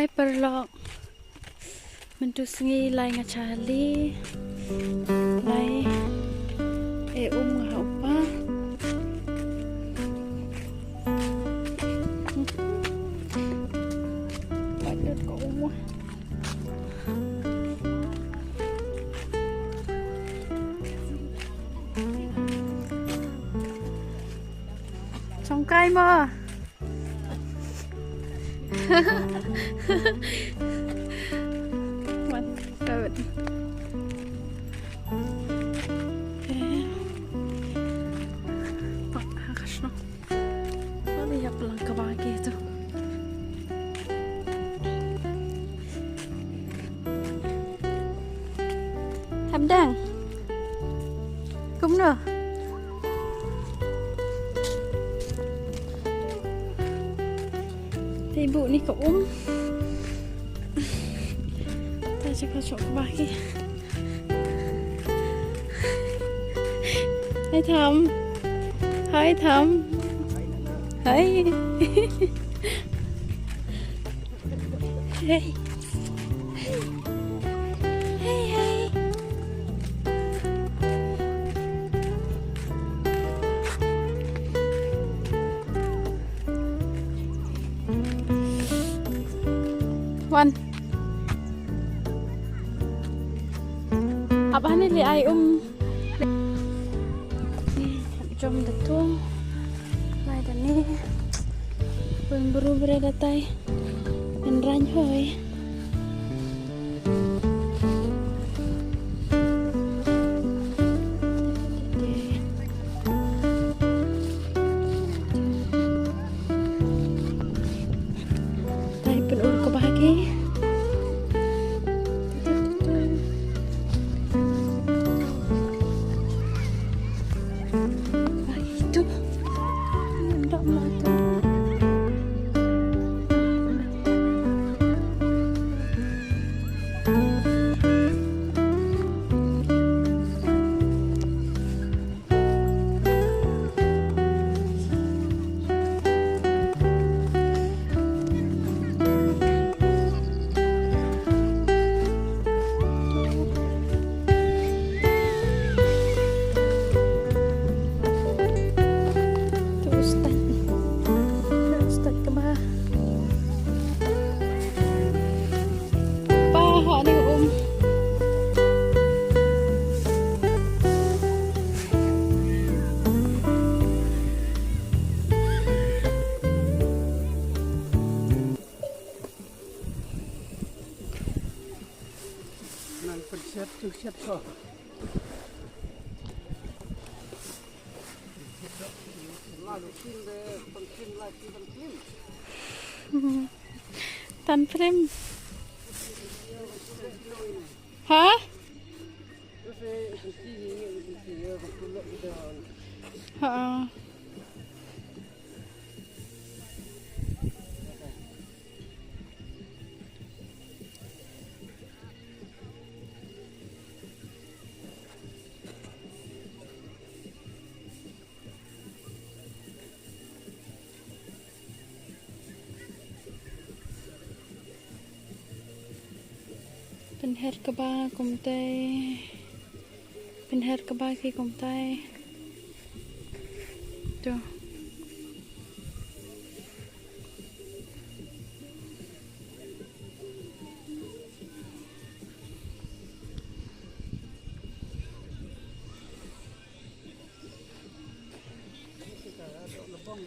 Hai perlok mendusungi lai ngacali lai ngapa padat ko Songkai mo mantap. Pak Hakasno, mana ya pelangka bagi itu? Hamdang, kumno. Ibu ni kau ta chỉ có chỗ baki. Hãy thầm, hãy thầm, hãy hey hey hey Wan apa ni li ai jom datung lai dan ni baru beradatai dan ranjoi tai penur ko bahagi siap so. Tan frame. Hah? Ha. Penher ke ba kumtai penher ke ba ki kumtai tu kita ada lebong